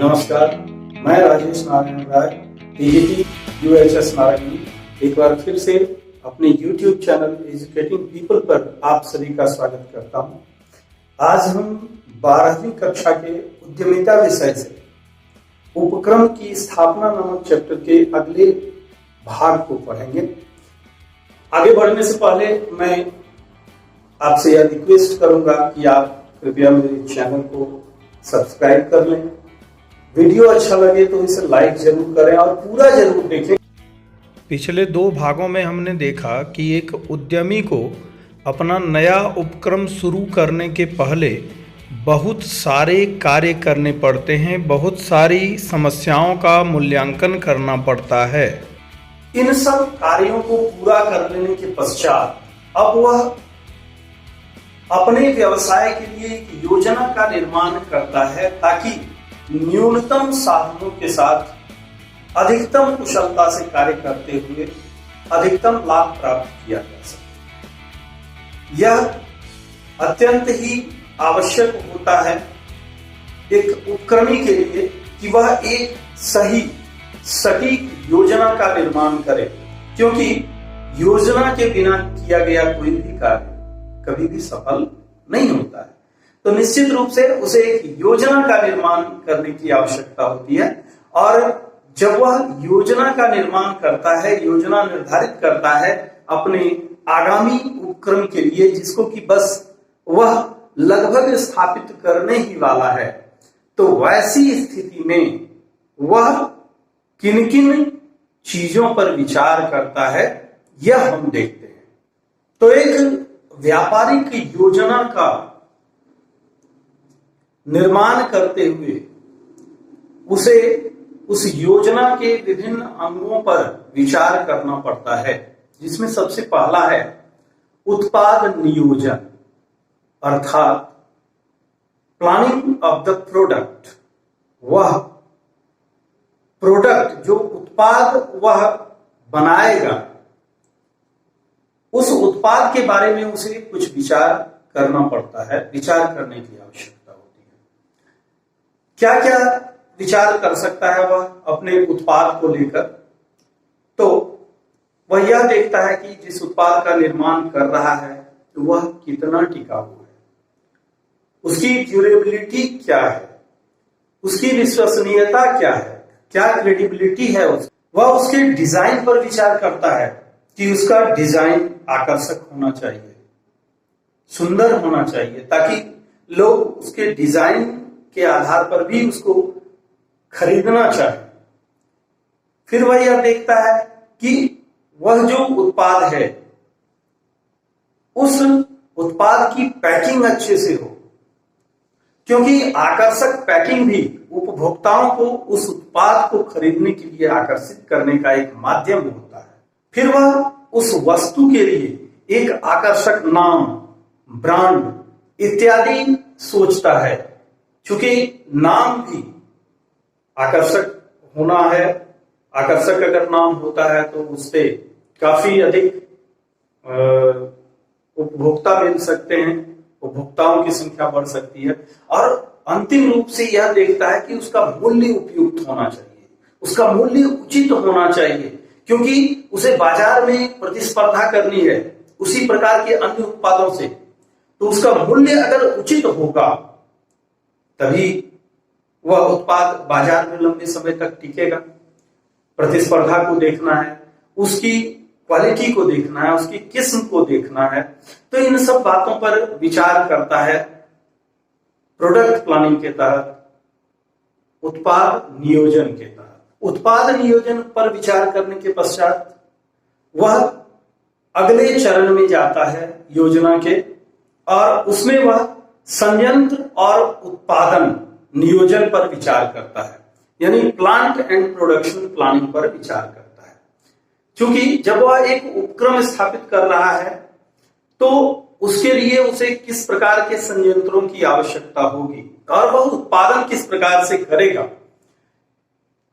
नमस्कार, मैं Rajesh Narayan Rai, TGT UHS Narayani एक बार फिर से अपने YouTube चैनल एजुकेटिंग पीपल पर आप सभी का स्वागत करता हूं। आज हम 12वीं कक्षा के उद्यमिता विषय से उपक्रम की स्थापना नामक चैप्टर के अगले भाग को पढ़ेंगे। आगे बढ़ने से पहले मैं आपसे यह रिक्वेस्ट करूंगा कि आप कृपया मेरे चैनल को सब्सक्राइब कर लें। वीडियो अच्छा लगे तो इसे लाइक जरूर करें और पूरा जरूर देखें। पिछले 2 भागों में हमने देखा कि एक उद्यमी को अपना नया उपक्रम शुरू करने के पहले बहुत सारे कार्य करने पड़ते हैं, बहुत सारी समस्याओं का मूल्यांकन करना पड़ता है। इन सब कार्यों को पूरा कर लेने के पश्चात अब वह अपने व्यवसाय के लिए एक योजना का निर्माण करता है ताकि न्यूनतम साधनों के साथ अधिकतम कुशलता से कार्य करते हुए अधिकतम लाभ प्राप्त किया जा सके। यह अत्यंत ही आवश्यक होता है एक उपक्रमी के लिए कि वह एक सही सटीक योजना का निर्माण करे, क्योंकि योजना के बिना किया गया कोई भी कार्य कभी भी सफल नहीं होता है। तो निश्चित रूप से उसे एक योजना का निर्माण करने की आवश्यकता होती है, और जब वह योजना का निर्माण करता है, योजना निर्धारित करता है अपने आगामी उपक्रम के लिए, जिसको कि बस वह लगभग स्थापित करने ही वाला है, तो वैसी स्थिति में वह किन किन चीजों पर विचार करता है यह हम देखते हैं। तो एक व्यापारिक योजना का निर्माण करते हुए उसे उस योजना के विभिन्न अंगों पर विचार करना पड़ता है, जिसमें सबसे पहला है उत्पाद नियोजन, अर्थात प्लानिंग ऑफ द प्रोडक्ट। वह प्रोडक्ट जो उत्पाद वह बनाएगा, उस उत्पाद के बारे में उसे कुछ विचार करना पड़ता है, विचार करने की आवश्यकता होती है। क्या क्या विचार कर सकता है वह अपने उत्पाद को लेकर? तो वह यह देखता है कि जिस उत्पाद का निर्माण कर रहा है तो वह कितना टिकाऊ है, उसकी ड्यूरेबिलिटी क्या है, उसकी विश्वसनीयता क्या है, क्या क्रेडिबिलिटी है वह उसके डिजाइन पर विचार करता है कि उसका डिजाइन आकर्षक होना चाहिए, सुंदर होना चाहिए, ताकि लोग उसके डिजाइन के आधार पर भी उसको खरीदना चाहे। फिर वह यह देखता है कि वह जो उत्पाद है उस उत्पाद की पैकिंग अच्छे से हो, क्योंकि आकर्षक पैकिंग भी उपभोक्ताओं को उस उत्पाद को खरीदने के लिए आकर्षित करने का एक माध्यम होता है। फिर वह उस वस्तु के लिए एक आकर्षक नाम, ब्रांड इत्यादि सोचता है, क्योंकि नाम भी आकर्षक होना है। आकर्षक अगर नाम होता है तो उससे काफी अधिक उपभोक्ता मिल सकते हैं, उपभोक्ताओं की संख्या बढ़ सकती है, और अंतिम रूप से यह देखता है कि उसका मूल्य उपयुक्त होना चाहिए, उसका मूल्य उचित होना चाहिए, क्योंकि उसे बाजार में प्रतिस्पर्धा करनी है उसी प्रकार के अन्य उत्पादों से। तो उसका मूल्य अगर उचित होगा तभी वह उत्पाद बाजार में लंबे समय तक टिकेगा। प्रतिस्पर्धा को देखना है, उसकी क्वालिटी को देखना है, उसकी किस्म को देखना है। तो इन सब बातों पर विचार करता है प्रोडक्ट प्लानिंग के तहत, उत्पाद नियोजन के तहत। उत्पाद नियोजन पर विचार करने के पश्चात वह अगले चरण में जाता है योजना के, और उसमें वह संयंत्र और उत्पादन नियोजन पर विचार करता है, यानी प्लांट एंड प्रोडक्शन प्लानिंग पर विचार करता है। क्योंकि जब वह एक उपक्रम स्थापित कर रहा है तो उसके लिए उसे किस प्रकार के संयंत्रों की आवश्यकता होगी और वह उत्पादन किस प्रकार से करेगा,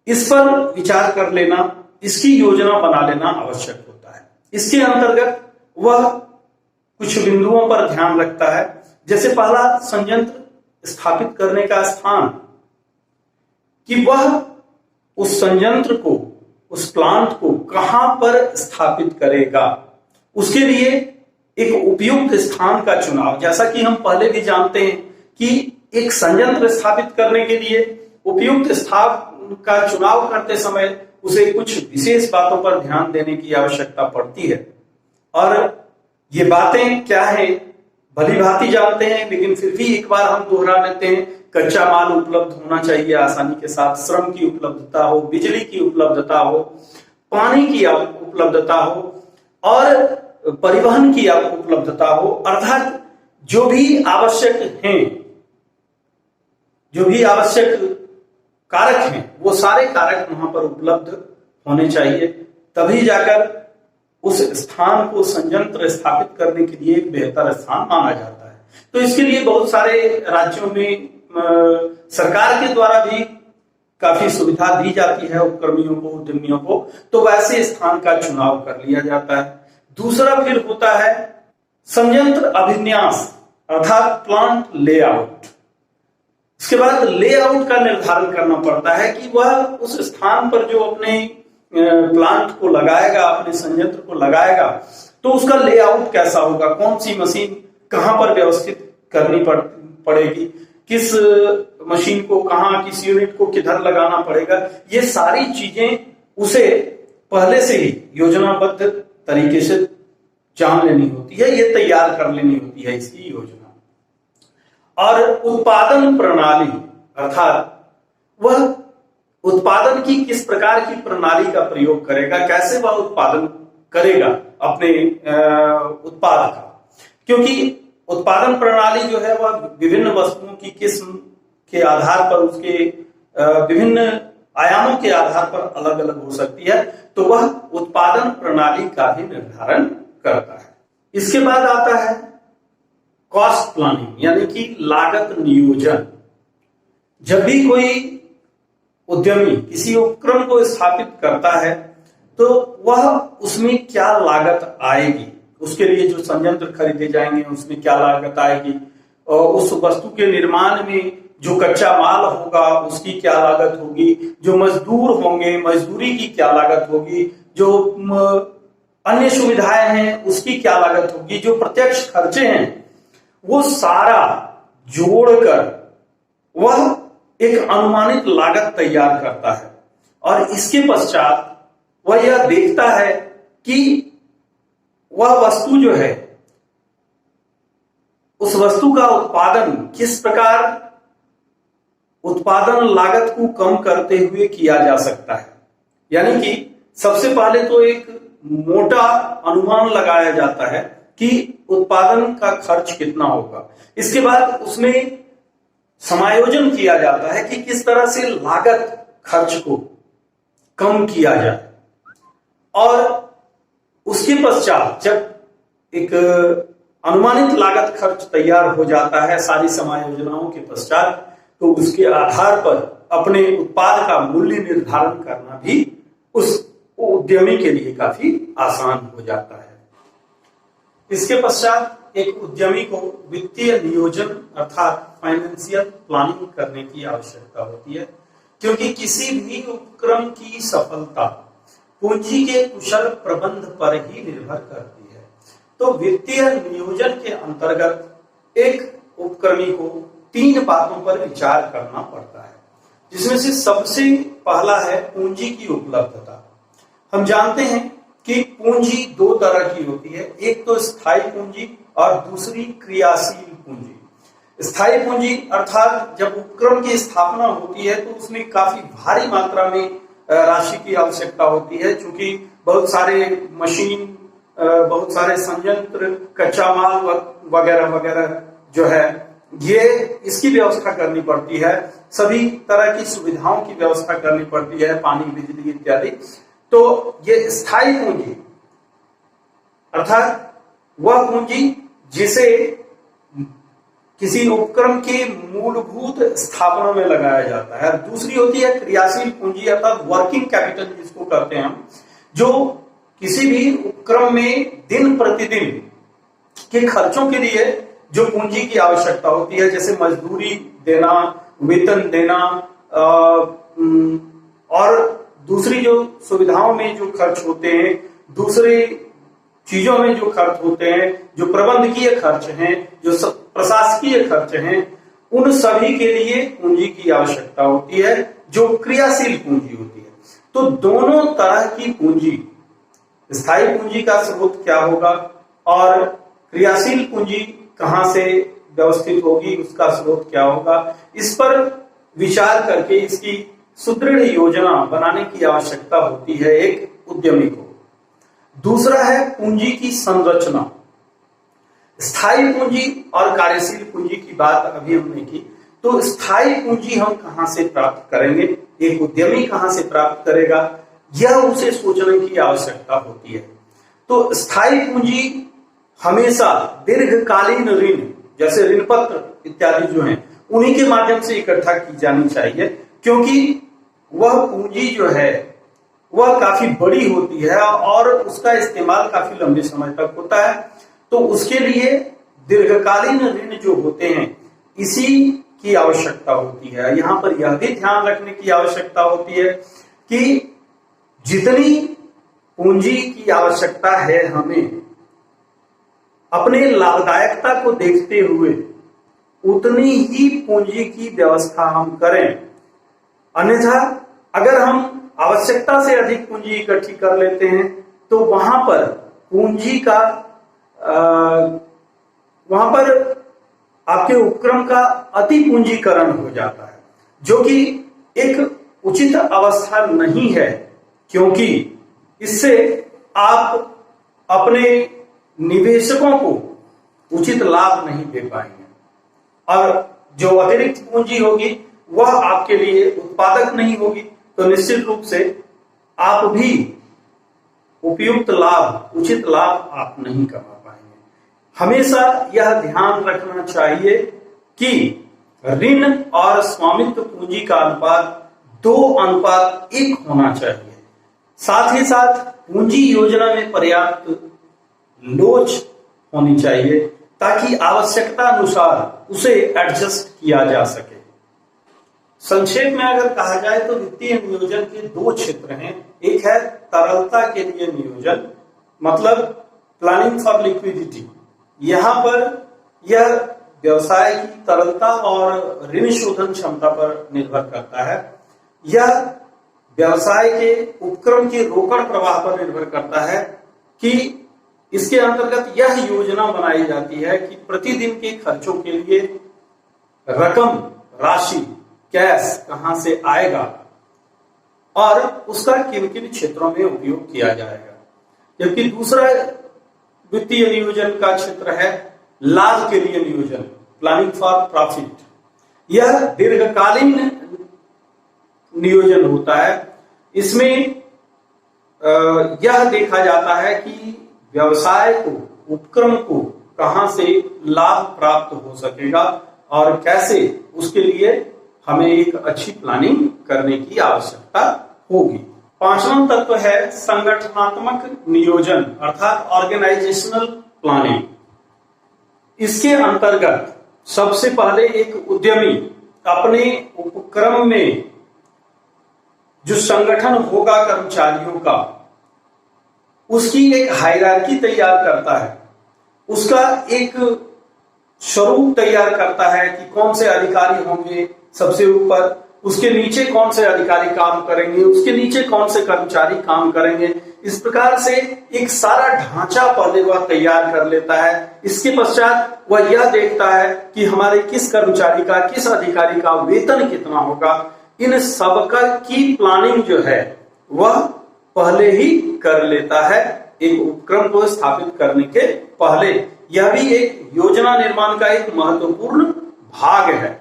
इस पर विचार कर लेना, इसकी योजना बना लेना आवश्यक होता है। इसके अंतर्गत वह कुछ बिंदुओं पर ध्यान रखता है। जैसे पहला, संयंत्र स्थापित करने का स्थान। कि वह उस संयंत्र को, उस प्लांट को कहां पर स्थापित करेगा। उसके लिए एक उपयुक्त स्थान का चुनाव, जैसा कि हम पहले भी जानते हैं कि एक संयंत्र स्थापित करने के लिए उपयुक्त स्थान का चुनाव करते समय उसे कुछ विशेष बातों पर ध्यान देने की आवश्यकता पड़ती है। और ये बातें क्या है भली भांति जानते हैं, लेकिन फिर भी एक बार हम दोहरा लेते हैं। कच्चा माल उपलब्ध होना चाहिए आसानी के साथ, श्रम की उपलब्धता हो, बिजली की उपलब्धता हो, पानी की उपलब्धता हो और परिवहन की उपलब्धता हो। अर्थात जो भी आवश्यक हैं, जो भी आवश्यक कारक हैं, वो सारे कारक वहां पर उपलब्ध होने चाहिए, तभी जाकर उस स्थान को संयंत्र स्थापित करने के लिए एक बेहतर स्थान माना जाता है। तो इसके लिए बहुत सारे राज्यों में सरकार के द्वारा भी काफी सुविधा दी जाती है उपक्रमियों को, उद्यमियों को, तो वैसे स्थान का चुनाव कर लिया जाता है। दूसरा फिर होता है संयंत्र अभिन्यास, अर्थात प्लांट लेआउट। इसके बाद लेआउट का निर्धारण करना पड़ता है कि वह उस स्थान पर जो अपने प्लांट को लगाएगा, अपने संयंत्र को लगाएगा, तो उसका लेआउट कैसा होगा, कौन सी मशीन कहां पर व्यवस्थित करनी पड़ेगी, किस मशीन को कहां, किस यूनिट को किधर लगाना पड़ेगा। ये सारी चीजें उसे पहले से ही योजनाबद्ध तरीके से जान लेनी होती है, ये तैयार कर लेनी होती है इसकी योजना। और उत्पादन प्रणाली, अर्थात वह उत्पादन की किस प्रकार की प्रणाली का प्रयोग करेगा, कैसे वह उत्पादन करेगा अपने उत्पाद का। क्योंकि उत्पादन प्रणाली जो है वह विभिन्न वस्तुओं की किस्म के आधार पर, उसके विभिन्न आयामों के आधार पर अलग अलग हो सकती है, तो वह उत्पादन प्रणाली का भी निर्धारण करता है। इसके बाद आता है कॉस्ट प्लानिंग, यानी कि लागत नियोजन। जब भी कोई उद्यमी किसी उपक्रम को स्थापित करता है तो वह उसमें क्या लागत आएगी, उसके लिए जो संयंत्र खरीदे जाएंगे उसमें क्या लागत आएगी, और उस वस्तु के निर्माण में जो कच्चा माल होगा उसकी क्या लागत होगी, जो मजदूर होंगे मजदूरी की क्या लागत होगी, जो अन्य सुविधाएं हैं उसकी क्या लागत होगी, जो प्रत्यक्ष खर्चे हैं वो सारा जोड़कर वह एक अनुमानित लागत तैयार करता है। और इसके पश्चात वह यह देखता है कि वह वस्तु जो है, उस वस्तु का उत्पादन किस प्रकार उत्पादन लागत को कम करते हुए किया जा सकता है। यानी कि सबसे पहले तो एक मोटा अनुमान लगाया जाता है कि उत्पादन का खर्च कितना होगा। इसके बाद उसमें समायोजन किया जाता है कि किस तरह से लागत खर्च को कम किया जाए। और उसके पश्चात जब एक अनुमानित लागत खर्च तैयार हो जाता है सारी समायोजनाओं के पश्चात, तो उसके आधार पर अपने उत्पाद का मूल्य निर्धारण करना भी उस उद्यमी के लिए काफी आसान हो जाता है। इसके पश्चात एक उद्यमी को वित्तीय नियोजन अर्थात फाइनेंशियल प्लानिंग करने की आवश्यकता होती है, क्योंकि किसी भी उपक्रम की सफलता पूंजी के कुशल प्रबंध पर ही निर्भर करती है। तो वित्तीय नियोजन के अंतर्गत एक उपक्रमी को 3 बातों पर विचार करना पड़ता है, जिसमें से सबसे पहला है पूंजी की उपलब्धता। हम जानते हैं कि पूंजी 2 तरह की होती है, एक तो स्थायी पूंजी और दूसरी क्रियाशील पूंजी। स्थायी पूंजी अर्थात जब उपक्रम की स्थापना होती है तो उसमें काफी भारी मात्रा में राशि की आवश्यकता होती है, क्योंकि बहुत सारे मशीन, बहुत सारे संयंत्र, कच्चा माल वगैरह वगैरह जो है ये इसकी व्यवस्था करनी पड़ती है, सभी तरह की सुविधाओं की व्यवस्था करनी पड़ती है, पानी बिजली इत्यादि। तो ये स्थायी पूंजी अर्थात वह पूंजी जिसे किसी उपक्रम के मूलभूत स्थापना में लगाया जाता है। दूसरी होती है क्रियाशील पूंजी अर्थात वर्किंग कैपिटल जिसको कहते हैं हम, जो किसी भी उपक्रम में दिन प्रतिदिन के खर्चों के लिए जो पूंजी की आवश्यकता होती है, जैसे मजदूरी देना, वेतन देना, और दूसरी जो सुविधाओं में जो खर्च होते हैं, दूसरी चीजों में जो खर्च होते हैं, जो प्रबंधकीय खर्च हैं, जो प्रशासकीय खर्च हैं, उन सभी के लिए पूंजी की आवश्यकता होती है, जो क्रियाशील पूंजी होती है। तो दोनों तरह की पूंजी, स्थायी पूंजी का स्रोत क्या होगा और क्रियाशील पूंजी कहां से व्यवस्थित होगी, उसका स्रोत क्या होगा, इस पर विचार करके इसकी सुदृढ़ योजना बनाने की आवश्यकता होती है एक उद्यमी को। दूसरा है पूंजी की संरचना। स्थायी पूंजी और कार्यशील पूंजी की बात अभी हमने की, तो स्थायी पूंजी हम कहां से प्राप्त करेंगे, एक उद्यमी कहां से प्राप्त करेगा, यह उसे सोचने की आवश्यकता होती है। तो स्थायी पूंजी हमेशा दीर्घकालीन ऋण, जैसे ऋण पत्र इत्यादि जो हैं, उन्हीं के माध्यम से इकट्ठा की जानी चाहिए, क्योंकि वह पूंजी जो है वह काफी बड़ी होती है और उसका इस्तेमाल काफी लंबे समय तक होता है। तो उसके लिए दीर्घकालीन ऋण जो होते हैं, इसी की आवश्यकता होती है। यहां पर यह भी ध्यान रखने की आवश्यकता होती है कि जितनी पूंजी की आवश्यकता है, हमें अपने लाभदायकता को देखते हुए उतनी ही पूंजी की व्यवस्था हम करें। अन्यथा अगर हम आवश्यकता से अधिक पूंजी इकट्ठी कर लेते हैं तो वहां पर पूंजी का वहां पर आपके उपक्रम का अति पूंजीकरण हो जाता है, जो कि एक उचित अवस्था नहीं है, क्योंकि इससे आप अपने निवेशकों को उचित लाभ नहीं दे पाएंगे और जो अतिरिक्त पूंजी होगी वह आपके लिए उत्पादक नहीं होगी। तो निश्चित रूप से आप भी उपयुक्त लाभ, उचित लाभ आप नहीं कमा पाएंगे। हमेशा यह ध्यान रखना चाहिए कि ऋण और स्वामित्व पूंजी का अनुपात 2:1 होना चाहिए। साथ ही साथ पूंजी योजना में पर्याप्त लोच होनी चाहिए ताकि आवश्यकता अनुसार उसे एडजस्ट किया जा सके। संक्षेप में अगर कहा जाए तो वित्तीय नियोजन के 2 क्षेत्र हैं। एक है तरलता के लिए नियोजन, मतलब प्लानिंग फॉर लिक्विडिटी। यहां पर यह व्यवसाय की तरलता और ऋण शोधन क्षमता पर निर्भर करता है। यह व्यवसाय के उपक्रम के रोकड़ प्रवाह पर निर्भर करता है कि इसके अंतर्गत यह योजना बनाई जाती है कि प्रतिदिन के खर्चों के लिए रकम, राशि, कैश कहां से आएगा और उसका किन किन क्षेत्रों में उपयोग किया जाएगा। जबकि दूसरा वित्तीय नियोजन का क्षेत्र है लाभ के लिए नियोजन, प्लानिंग फॉर प्रॉफिट। यह दीर्घकालीन नियोजन होता है। इसमें यह देखा जाता है कि व्यवसाय को, उपक्रम को कहां से लाभ प्राप्त हो सकेगा और कैसे, उसके लिए हमें एक अच्छी प्लानिंग करने की आवश्यकता होगी। 5वां तत्व है संगठनात्मक नियोजन अर्थात ऑर्गेनाइजेशनल प्लानिंग। इसके अंतर्गत सबसे पहले एक उद्यमी अपने उपक्रम में जो संगठन होगा कर्मचारियों का, उसकी एक हायरार्की तैयार करता है, उसका एक स्वरूप तैयार करता है कि कौन से अधिकारी होंगे सबसे ऊपर, उसके नीचे कौन से अधिकारी काम करेंगे, उसके नीचे कौन से कर्मचारी काम करेंगे। इस प्रकार से एक सारा ढांचा पहले वह तैयार कर लेता है। इसके पश्चात वह यह देखता है कि हमारे किस कर्मचारी का, किस अधिकारी का वेतन कितना होगा। इन सबका की प्लानिंग जो है वह पहले ही कर लेता है एक उपक्रम को स्थापित करने के पहले। यह भी एक योजना निर्माण का एक महत्वपूर्ण भाग है।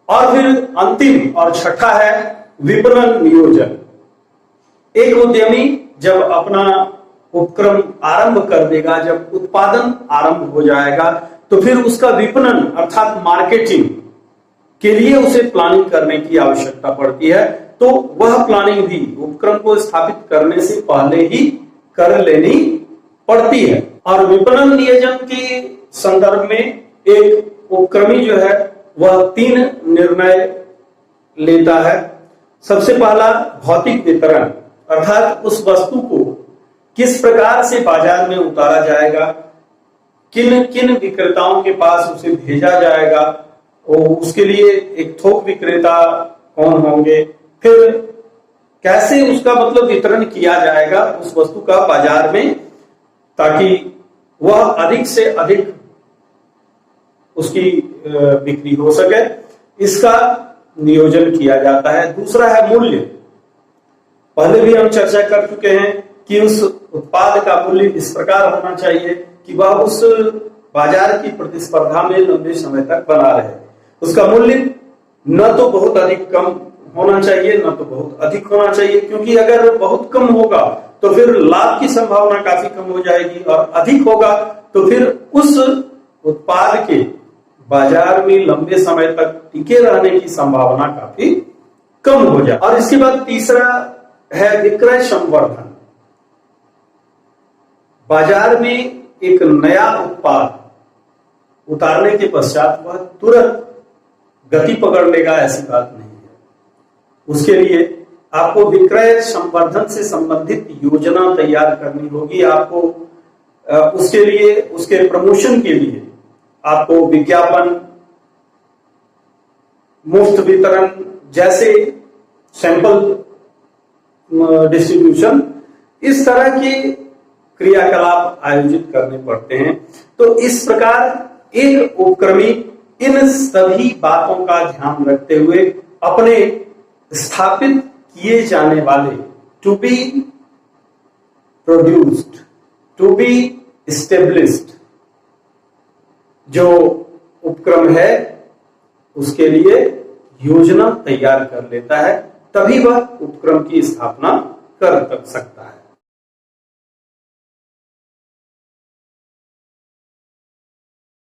और फिर अंतिम और छठा है विपणन नियोजन। एक उद्यमी जब अपना उपक्रम आरंभ कर देगा, जब उत्पादन आरंभ हो जाएगा, तो फिर उसका विपणन अर्थात मार्केटिंग के लिए उसे प्लानिंग करने की आवश्यकता पड़ती है। तो वह प्लानिंग भी उपक्रम को स्थापित करने से पहले ही कर लेनी पड़ती है। और विपणन नियोजन के संदर्भ में एक उपक्रमी जो है वह 3 निर्णय लेता है। सबसे पहला भौतिक वितरण, अर्थात उस वस्तु को किस प्रकार से बाजार में उतारा जाएगा, किन किन विक्रेताओं के पास उसे भेजा जाएगा, और उसके लिए एक थोक विक्रेता कौन होंगे, फिर कैसे उसका मतलब वितरण किया जाएगा उस वस्तु का बाजार में, ताकि वह अधिक से अधिक उसकी बिक्री हो सके, इसका नियोजन किया जाता है। दूसरा है मूल्य। पहले भी हम चर्चा कर चुके हैं कि उस उत्पाद का मूल्य इस प्रकार होना चाहिए कि वह उस बाजार की प्रतिस्पर्धा में लंबे समय तक बना रहे। उसका मूल्य न तो बहुत अधिक कम होना चाहिए, न तो बहुत अधिक होना चाहिए, क्योंकि अगर बहुत कम होगा तो फिर लाभ की संभावना काफी कम हो जाएगी, और अधिक होगा तो फिर उस उत्पाद के बाजार में लंबे समय तक टिके रहने की संभावना काफी कम हो जाए। और इसके बाद तीसरा है विक्रय संवर्धन। बाजार में एक नया उत्पाद उतारने के पश्चात वह तुरंत गति पकड़ लेगा, ऐसी बात नहीं है। उसके लिए आपको विक्रय संवर्धन से संबंधित योजना तैयार करनी होगी। आपको उसके लिए, उसके प्रमोशन के लिए आपको विज्ञापन, मुफ्त वितरण जैसे सैंपल डिस्ट्रीब्यूशन, इस तरह के क्रियाकलाप आयोजित करने पड़ते हैं। तो इस प्रकार एक उपक्रमी इन सभी बातों का ध्यान रखते हुए अपने स्थापित किए जाने वाले to be produced, to be established जो उपक्रम है उसके लिए योजना तैयार कर लेता है, तभी वह उपक्रम की स्थापना कर सकता है।